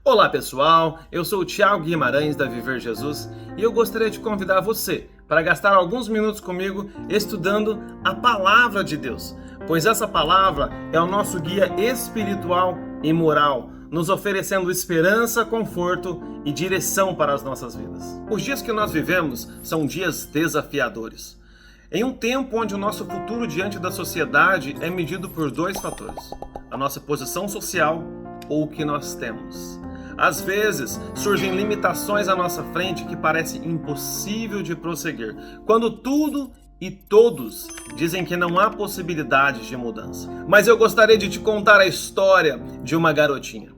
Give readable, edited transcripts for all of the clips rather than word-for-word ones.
Olá pessoal, eu sou o Thiago Guimarães da Viver Jesus e eu gostaria de convidar você para gastar alguns minutos comigo estudando a Palavra de Deus, pois essa palavra é o nosso guia espiritual e moral, nos oferecendo esperança, conforto e direção para as nossas vidas. Os dias que nós vivemos são dias desafiadores. Em um tempo onde o nosso futuro diante da sociedade é medido por dois fatores: a nossa posição social ou o que nós temos. Às vezes, surgem limitações à nossa frente que parece impossível de prosseguir, quando tudo e todos dizem que não há possibilidade de mudança. Mas eu gostaria de te contar a história de uma garotinha.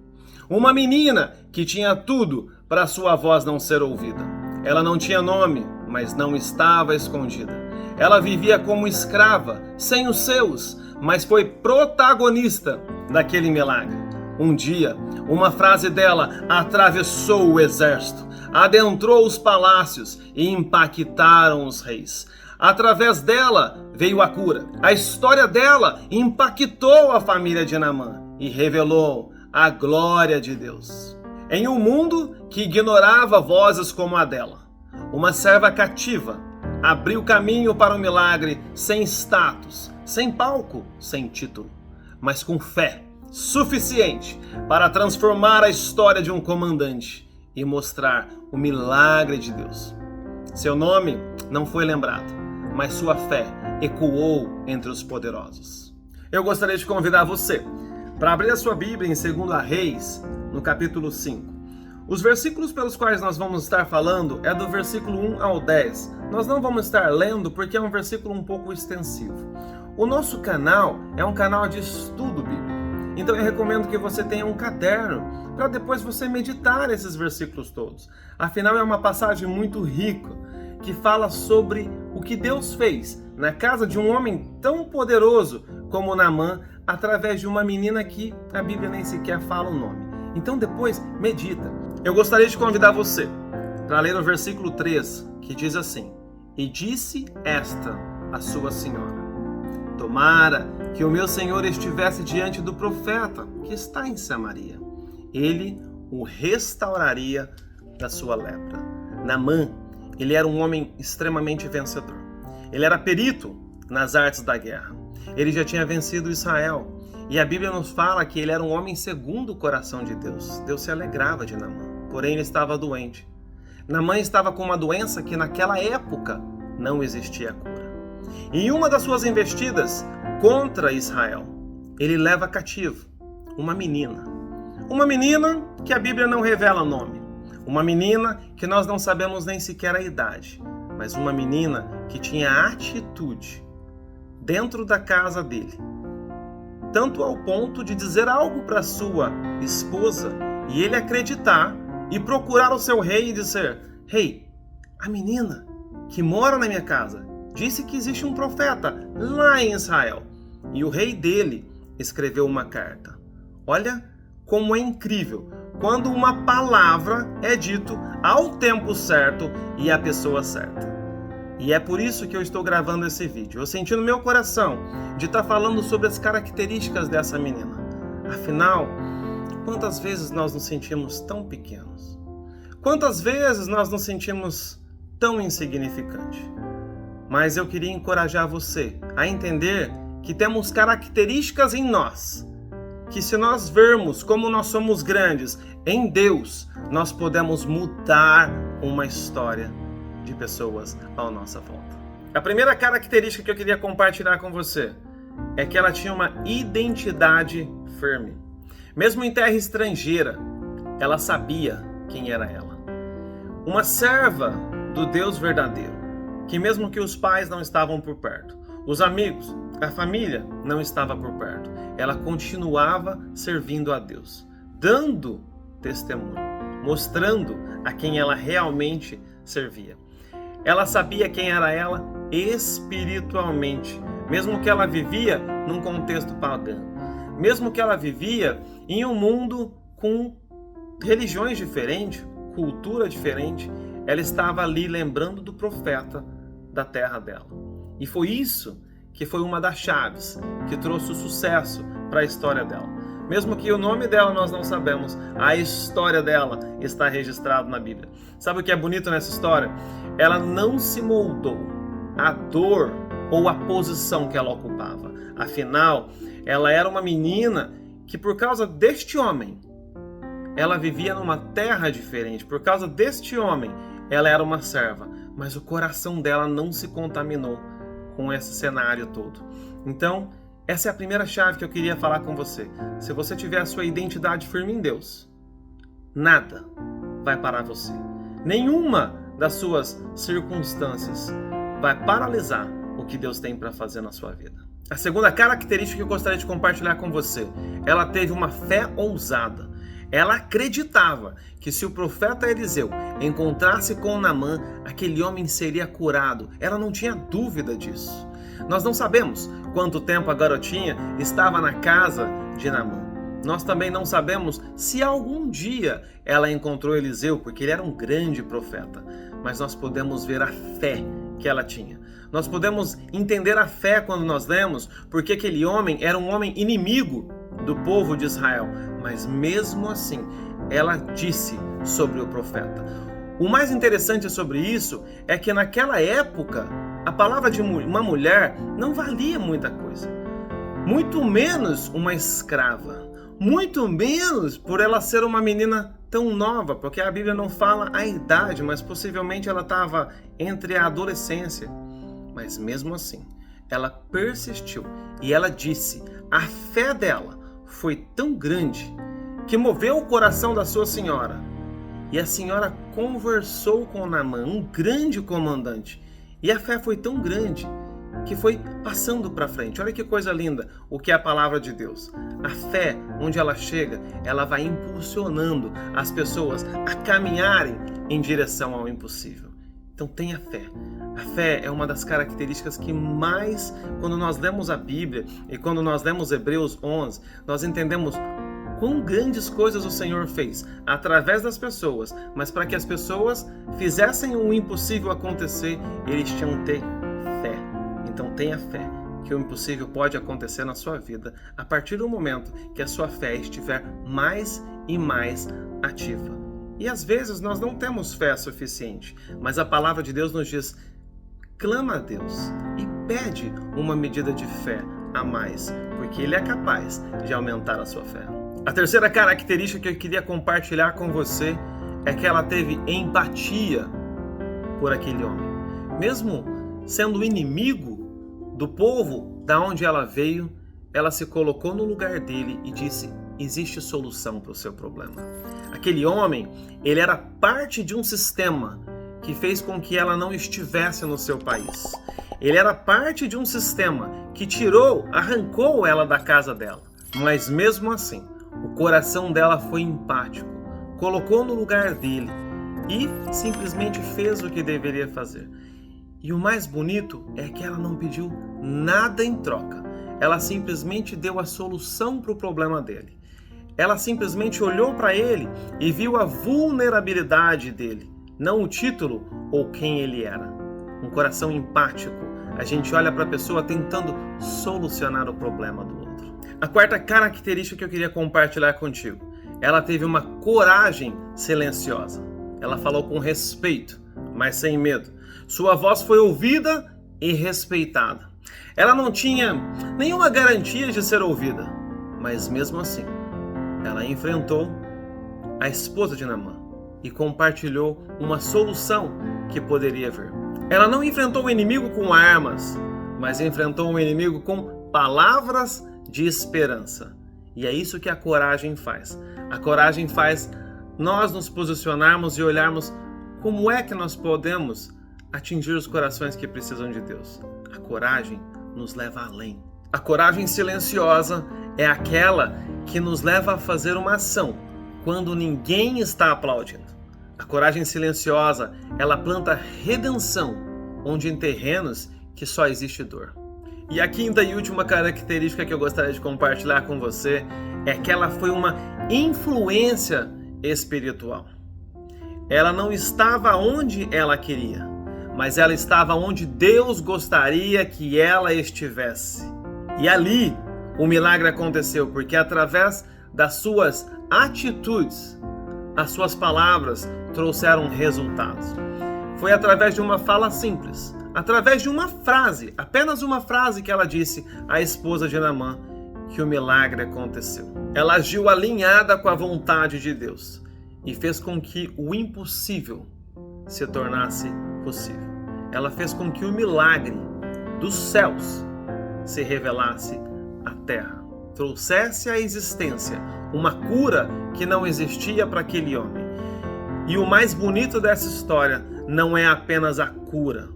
Uma menina que tinha tudo para sua voz não ser ouvida. Ela não tinha nome, mas não estava escondida. Ela vivia como escrava, sem os seus, mas foi protagonista daquele milagre. Um dia, uma frase dela atravessou o exército, adentrou os palácios e impactaram os reis. Através dela veio a cura. A história dela impactou a família de Naamã e revelou a glória de Deus. Em um mundo que ignorava vozes como a dela, uma serva cativa abriu caminho para o milagre sem status, sem palco, sem título, mas com fé suficiente para transformar a história de um comandante e mostrar o milagre de Deus. Seu nome não foi lembrado, mas sua fé ecoou entre os poderosos. Eu gostaria de convidar você para abrir a sua Bíblia em 2 Reis, no capítulo 5. Os versículos pelos quais nós vamos estar falando é do versículo 1 ao 10. Nós não vamos estar lendo porque é um versículo um pouco extensivo. O nosso canal é um canal de estudo bíblico. Então eu recomendo que você tenha um caderno para depois você meditar esses versículos todos. Afinal, é uma passagem muito rica que fala sobre o que Deus fez na casa de um homem tão poderoso como Naamã, através de uma menina que a Bíblia nem sequer fala o nome. Então depois medita. Eu gostaria de convidar você para ler o versículo 3, que diz assim: "E disse esta a sua senhora: tomara que o meu senhor estivesse diante do profeta que está em Samaria. Ele o restauraria da sua lepra." Naamã, ele era um homem extremamente vencedor. Ele era perito nas artes da guerra. Ele já tinha vencido Israel. E a Bíblia nos fala que ele era um homem segundo o coração de Deus. Deus se alegrava de Naamã, porém ele estava doente. Naamã estava com uma doença que naquela época não existia cura. Em uma das suas investidas contra Israel, ele leva cativo uma menina. Uma menina que a Bíblia não revela o nome. Uma menina que nós não sabemos nem sequer a idade. Mas uma menina que tinha atitude dentro da casa dele. Tanto ao ponto de dizer algo para sua esposa e ele acreditar e procurar o seu rei e dizer: "Rei, a menina que mora na minha casa disse que existe um profeta lá em Israel." E o rei dele escreveu uma carta. Olha como é incrível quando uma palavra é dito ao tempo certo e à pessoa certa. E é por isso que eu estou gravando esse vídeo. Eu senti no meu coração de estar falando sobre as características dessa menina. Afinal, quantas vezes nós nos sentimos tão pequenos? Quantas vezes nós nos sentimos tão insignificantes? Mas eu queria encorajar você a entender que temos características em nós, que se nós vermos como nós somos grandes em Deus, nós podemos mudar uma história de pessoas à nossa volta. A primeira característica que eu queria compartilhar com você é que ela tinha uma identidade firme. Mesmo em terra estrangeira, ela sabia quem era ela. Uma serva do Deus verdadeiro, que mesmo que os pais não estavam por perto, os amigos, a família não estava por perto, ela continuava servindo a Deus, dando testemunho, mostrando a quem ela realmente servia. Ela sabia quem era ela espiritualmente, mesmo que ela vivia num contexto pagão, mesmo que ela vivia em um mundo com religiões diferentes, cultura diferente, ela estava ali lembrando do profeta da terra dela. E foi isso que foi uma das chaves que trouxe o sucesso para a história dela. Mesmo que o nome dela nós não sabemos, a história dela está registrada na Bíblia. Sabe o que é bonito nessa história? Ela não se moldou à dor ou à posição que ela ocupava. Afinal, ela era uma menina que, por causa deste homem, ela vivia numa terra diferente. Por causa deste homem, ela era uma serva. Mas o coração dela não se contaminou com esse cenário todo. Então, essa é a primeira chave que eu queria falar com você. Se você tiver a sua identidade firme em Deus, nada vai parar você. Nenhuma das suas circunstâncias vai paralisar o que Deus tem para fazer na sua vida. A segunda característica que eu gostaria de compartilhar com você, ela teve uma fé ousada. Ela acreditava que se o profeta Eliseu encontrasse com Naamã, aquele homem seria curado. Ela não tinha dúvida disso. Nós não sabemos quanto tempo a garotinha estava na casa de Naamã. Nós também não sabemos se algum dia ela encontrou Eliseu, porque ele era um grande profeta. Mas nós podemos ver a fé que ela tinha. Nós podemos entender a fé quando nós lemos, porque aquele homem era um homem inimigo do povo de Israel. Mas mesmo assim, ela disse sobre o profeta. O mais interessante sobre isso é que naquela época, a palavra de uma mulher não valia muita coisa. Muito menos uma escrava. Muito menos por ela ser uma menina tão nova, porque a Bíblia não fala a idade, mas possivelmente ela estava entre a adolescência. Mas mesmo assim, ela persistiu e ela disse, a fé dela foi tão grande que moveu o coração da sua senhora. E a senhora conversou com Naamã, um grande comandante. E a fé foi tão grande que foi passando para frente. Olha que coisa linda o que é a palavra de Deus. A fé, onde ela chega, ela vai impulsionando as pessoas a caminharem em direção ao impossível. Então tenha fé. A fé é uma das características que mais, quando nós lemos a Bíblia e quando nós lemos Hebreus 11, nós entendemos quão grandes coisas o Senhor fez através das pessoas, mas para que as pessoas fizessem o impossível acontecer, eles tinham que ter fé. Então tenha fé que o impossível pode acontecer na sua vida a partir do momento que a sua fé estiver mais e mais ativa. E às vezes nós não temos fé suficiente, mas a palavra de Deus nos diz, clama a Deus e pede uma medida de fé a mais, porque Ele é capaz de aumentar a sua fé. A terceira característica que eu queria compartilhar com você é que ela teve empatia por aquele homem. Mesmo sendo inimigo do povo da onde ela veio, ela se colocou no lugar dele e disse, existe solução para o seu problema. Aquele homem, ele era parte de um sistema que fez com que ela não estivesse no seu país. Ele era parte de um sistema que arrancou ela da casa dela. Mas mesmo assim, o coração dela foi empático, colocou no lugar dele e simplesmente fez o que deveria fazer. E o mais bonito é que ela não pediu nada em troca. Ela simplesmente deu a solução para o problema dele. Ela simplesmente olhou para ele e viu a vulnerabilidade dele, não o título ou quem ele era. Um coração empático. A gente olha para a pessoa tentando solucionar o problema do outro. A quarta característica que eu queria compartilhar contigo. Ela teve uma coragem silenciosa. Ela falou com respeito, mas sem medo. Sua voz foi ouvida e respeitada. Ela não tinha nenhuma garantia de ser ouvida, mas mesmo assim, ela enfrentou a esposa de Naamã e compartilhou uma solução que poderia vir. Ela não enfrentou o inimigo com armas, mas enfrentou o inimigo com palavras de esperança. E é isso que a coragem faz. A coragem faz nós nos posicionarmos e olharmos como é que nós podemos atingir os corações que precisam de Deus. A coragem nos leva além. A coragem silenciosa é aquela que nos leva a fazer uma ação quando ninguém está aplaudindo. A coragem silenciosa, ela planta redenção onde em terrenos que só existe dor. E a quinta e última característica que eu gostaria de compartilhar com você é que ela foi uma influência espiritual. Ela não estava onde ela queria, mas ela estava onde Deus gostaria que ela estivesse. E ali o milagre aconteceu, porque através das suas atitudes, as suas palavras trouxeram resultados. Foi através de uma fala simples, através de uma frase, apenas uma frase que ela disse à esposa de Naamã, que o milagre aconteceu. Ela agiu alinhada com a vontade de Deus e fez com que o impossível se tornasse possível. Ela fez com que o milagre dos céus se revelasse à terra, trouxesse à existência uma cura que não existia para aquele homem. E o mais bonito dessa história não é apenas a cura.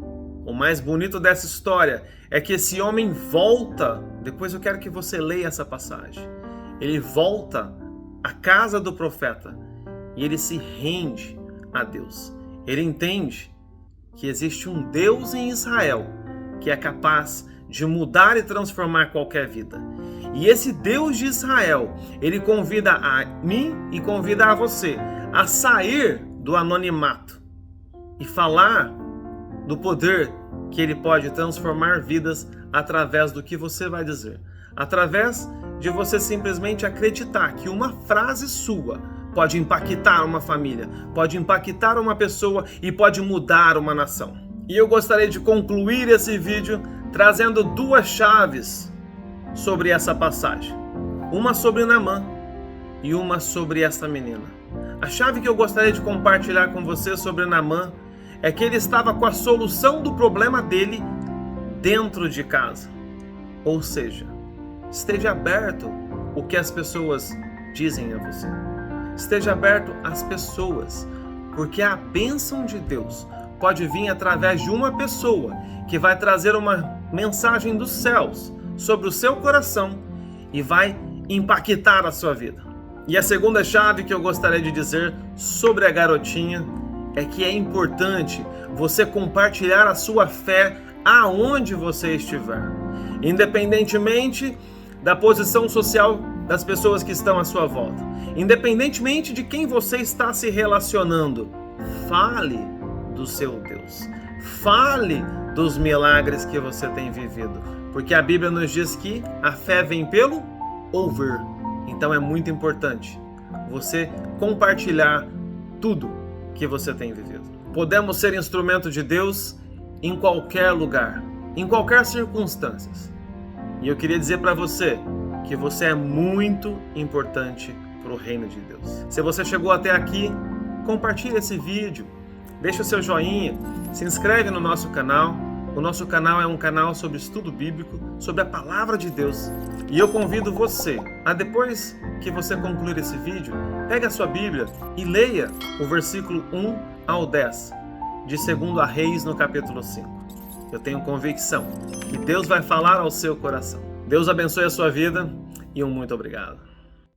O mais bonito dessa história é que esse homem volta, depois eu quero que você leia essa passagem. Ele volta à casa do profeta e ele se rende a Deus. Ele entende que existe um Deus em Israel que é capaz de mudar e transformar qualquer vida. E esse Deus de Israel, ele convida a mim e convida a você a sair do anonimato e falar do poder que ele pode transformar vidas através do que você vai dizer. Através de você simplesmente acreditar que uma frase sua pode impactar uma família, pode impactar uma pessoa e pode mudar uma nação. E eu gostaria de concluir esse vídeo trazendo duas chaves sobre essa passagem. Uma sobre Naamã e uma sobre essa menina. A chave que eu gostaria de compartilhar com você sobre Naamã é que ele estava com a solução do problema dele dentro de casa. Ou seja, esteja aberto o que as pessoas dizem a você. Esteja aberto às pessoas, porque a bênção de Deus pode vir através de uma pessoa que vai trazer uma mensagem dos céus sobre o seu coração e vai impactar a sua vida. E a segunda chave que eu gostaria de dizer sobre a garotinha é que é importante você compartilhar a sua fé aonde você estiver, independentemente da posição social das pessoas que estão à sua volta, independentemente de quem você está se relacionando. Fale do seu Deus, fale dos milagres que você tem vivido, porque a Bíblia nos diz que a fé vem pelo ouvir. Então é muito importante você compartilhar tudo que você tem vivido. Podemos ser instrumento de Deus em qualquer lugar, em qualquer circunstância. E eu queria dizer para você que você é muito importante para o reino de Deus. Se você chegou até aqui, compartilhe esse vídeo, deixa o seu joinha, se inscreve no nosso canal. O nosso canal é um canal sobre estudo bíblico, sobre a palavra de Deus. E eu convido você a, depois que você concluir esse vídeo, pegue a sua Bíblia e leia o versículo 1 ao 10 de 2 Reis no capítulo 5. Eu tenho convicção que Deus vai falar ao seu coração. Deus abençoe a sua vida e um muito obrigado.